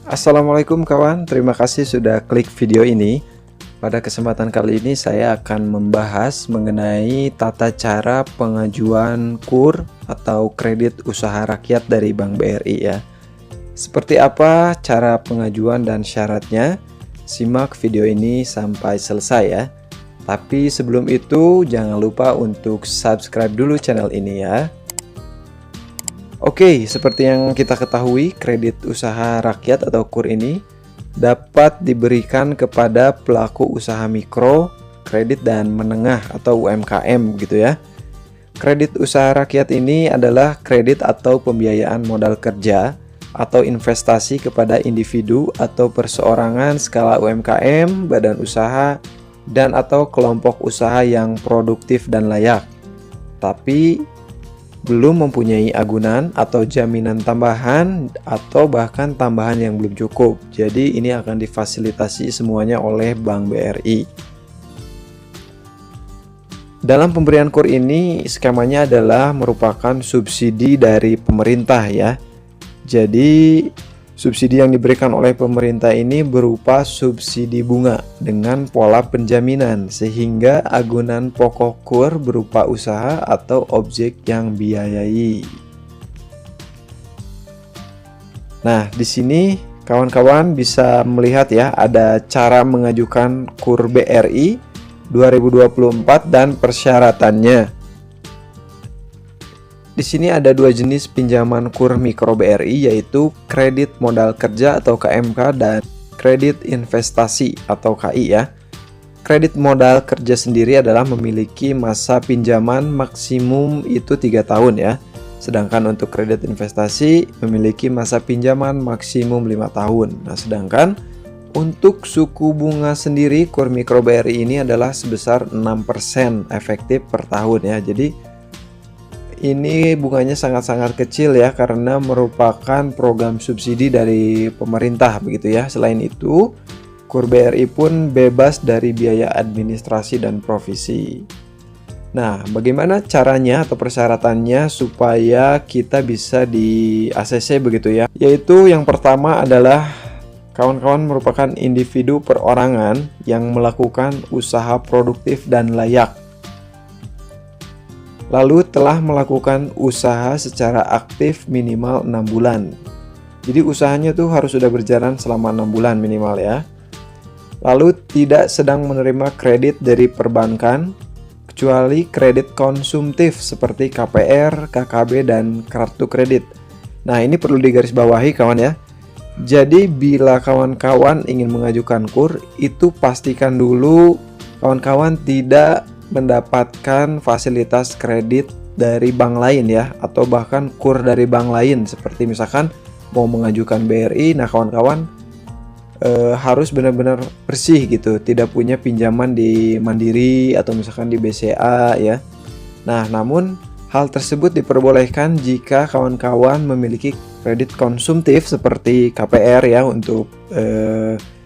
Assalamualaikum kawan, terima kasih sudah klik video ini. Pada kesempatan kali ini saya akan membahas mengenai tata cara pengajuan KUR atau kredit usaha rakyat dari Bank BRI ya. Seperti apa cara pengajuan dan syaratnya? Simak video ini sampai selesai ya. Tapi sebelum itu jangan lupa untuk subscribe dulu channel ini ya. Oke, seperti yang kita ketahui, kredit usaha rakyat atau KUR ini dapat diberikan kepada pelaku usaha mikro, kredit dan menengah atau UMKM gitu ya. Kredit usaha rakyat ini adalah kredit atau pembiayaan modal kerja atau investasi kepada individu atau perseorangan skala UMKM, badan usaha, dan atau kelompok usaha yang produktif dan layak. Tapi belum mempunyai agunan atau jaminan tambahan atau bahkan tambahan yang belum cukup. Jadi ini akan difasilitasi semuanya oleh Bank BRI. Dalam pemberian KUR ini skemanya adalah merupakan subsidi dari pemerintah ya. Jadi subsidi yang diberikan oleh pemerintah ini berupa subsidi bunga dengan pola penjaminan, sehingga agunan pokok KUR berupa usaha atau objek yang biayai. Nah, di sini kawan-kawan bisa melihat ya, ada cara mengajukan KUR BRI 2024 dan persyaratannya. Di sini ada dua jenis pinjaman KUR mikro BRI, yaitu kredit modal kerja atau KMK dan kredit investasi atau KI ya. Kredit modal kerja sendiri adalah memiliki masa pinjaman maksimum itu 3 tahun ya. Sedangkan untuk kredit investasi memiliki masa pinjaman maksimum 5 tahun. Nah, sedangkan untuk suku bunga sendiri KUR mikro BRI ini adalah sebesar 6% efektif per tahun ya. Jadi ini bunganya sangat-sangat kecil ya, karena merupakan program subsidi dari pemerintah begitu ya. Selain itu, KUR BRI pun bebas dari biaya administrasi dan provisi. Nah, bagaimana caranya atau persyaratannya supaya kita bisa di ACC begitu ya? Yaitu yang pertama adalah kawan-kawan merupakan individu perorangan yang melakukan usaha produktif dan layak, lalu telah melakukan usaha secara aktif minimal 6 bulan. Jadi usahanya tuh harus sudah berjalan selama 6 bulan minimal ya. Lalu tidak sedang menerima kredit dari perbankan, kecuali kredit konsumtif seperti KPR, KKB, dan kartu kredit. Nah, ini perlu digarisbawahi kawan ya. Jadi bila kawan-kawan ingin mengajukan KUR, itu pastikan dulu kawan-kawan tidak mendapatkan fasilitas kredit dari bank lain ya, atau bahkan KUR dari bank lain. Seperti misalkan mau mengajukan BRI, nah kawan-kawan harus benar-benar bersih gitu, tidak punya pinjaman di Mandiri atau misalkan di BCA ya. Nah, namun hal tersebut diperbolehkan jika kawan-kawan memiliki kredit konsumtif seperti KPR ya untuk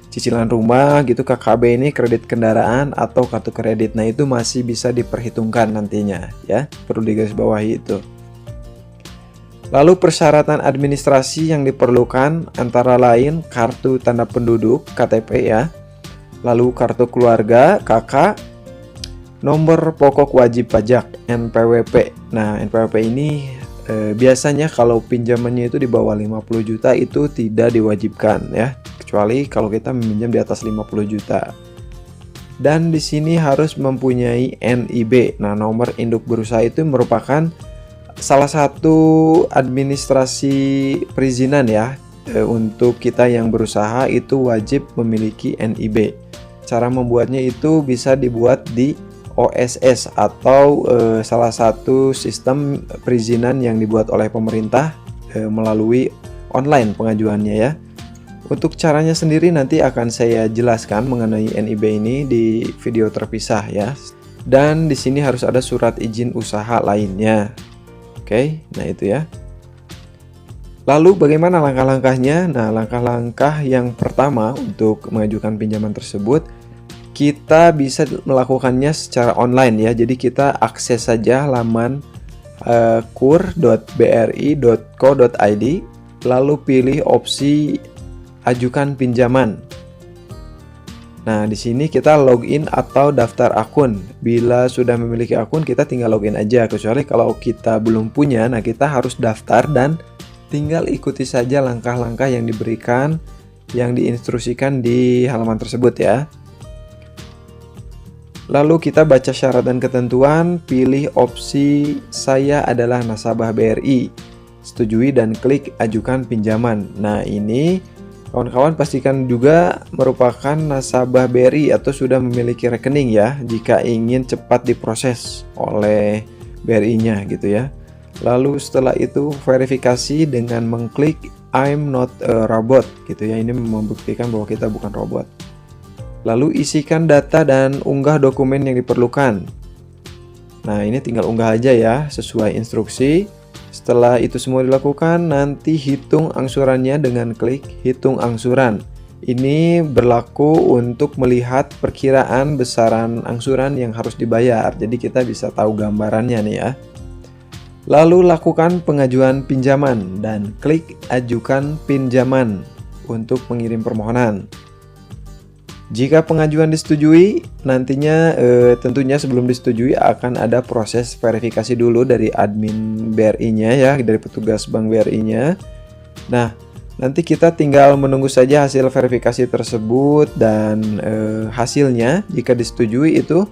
cicilan rumah gitu, KKB ini kredit kendaraan atau kartu kredit. Nah, itu masih bisa diperhitungkan nantinya ya, perlu digarisbawahi itu. Lalu persyaratan administrasi yang diperlukan antara lain kartu tanda penduduk KTP ya, lalu kartu keluarga KK, nomor pokok wajib pajak NPWP. Nah, NPWP ini biasanya kalau pinjamannya itu di bawah 50 juta itu tidak diwajibkan ya, kecuali kalau kita meminjam di atas 50 juta. Dan di sini harus mempunyai NIB. Nah, nomor induk berusaha itu merupakan salah satu administrasi perizinan ya. Untuk kita yang berusaha itu wajib memiliki NIB. Cara membuatnya itu bisa dibuat di OSS atau salah satu sistem perizinan yang dibuat oleh pemerintah melalui online pengajuannya ya. Untuk caranya sendiri nanti akan saya jelaskan mengenai NIB ini di video terpisah ya. Dan di sini harus ada surat izin usaha lainnya. Oke, nah itu ya. Lalu bagaimana langkah-langkahnya? Nah, langkah-langkah yang pertama untuk mengajukan pinjaman tersebut, kita bisa melakukannya secara online ya. Jadi kita akses saja laman kur.bri.co.id, lalu pilih opsi ajukan pinjaman. Nah, di sini kita login atau daftar akun. Bila sudah memiliki akun, kita tinggal login aja. Kecuali kalau kita belum punya, nah kita harus daftar dan tinggal ikuti saja langkah-langkah yang diberikan, yang diinstruksikan di halaman tersebut ya. Lalu kita baca syarat dan ketentuan, pilih opsi saya adalah nasabah BRI. Setujui dan klik ajukan pinjaman. Nah, ini kawan-kawan pastikan juga merupakan nasabah BRI atau sudah memiliki rekening ya, jika ingin cepat diproses oleh BRI-nya gitu ya. Lalu setelah itu verifikasi dengan mengklik I'm not a robot gitu ya. Ini membuktikan bahwa kita bukan robot. Lalu isikan data dan unggah dokumen yang diperlukan. Nah, ini tinggal unggah aja ya sesuai instruksi. Setelah itu semua dilakukan, nanti hitung angsurannya dengan klik hitung angsuran. Ini berlaku untuk melihat perkiraan besaran angsuran yang harus dibayar. Jadi kita bisa tahu gambarannya nih ya. Lalu lakukan pengajuan pinjaman dan klik ajukan pinjaman untuk mengirim permohonan. Jika pengajuan disetujui, nantinya tentunya sebelum disetujui akan ada proses verifikasi dulu dari admin BRI-nya ya, dari petugas bank BRI-nya. Nah, nanti kita tinggal menunggu saja hasil verifikasi tersebut dan hasilnya jika disetujui itu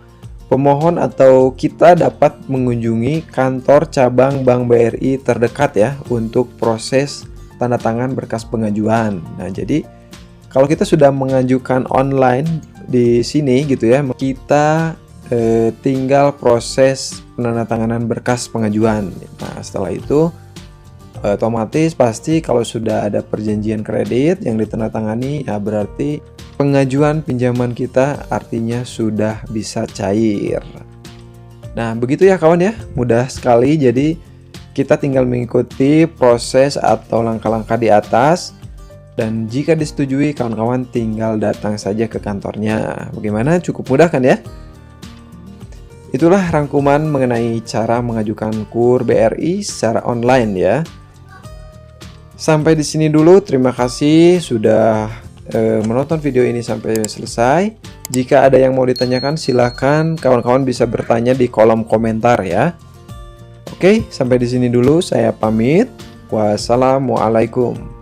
pemohon atau kita dapat mengunjungi kantor cabang Bank BRI terdekat ya untuk proses tanda tangan berkas pengajuan. Nah, jadi kalau kita sudah mengajukan online di sini gitu ya, kita tinggal proses penandatanganan berkas pengajuan. Nah, setelah itu otomatis pasti kalau sudah ada perjanjian kredit yang ditandatangani, ya berarti pengajuan pinjaman kita artinya sudah bisa cair. Nah, begitu ya kawan ya, mudah sekali. Jadi kita tinggal mengikuti proses atau langkah-langkah di atas. Dan jika disetujui, kawan-kawan tinggal datang saja ke kantornya. Bagaimana? Cukup mudah kan ya? Itulah rangkuman mengenai cara mengajukan KUR BRI secara online ya. Sampai di sini dulu. Terima kasih sudah menonton video ini sampai selesai. Jika ada yang mau ditanyakan, silahkan kawan-kawan bisa bertanya di kolom komentar ya. Oke, sampai di sini dulu. Saya pamit. Wassalamualaikum.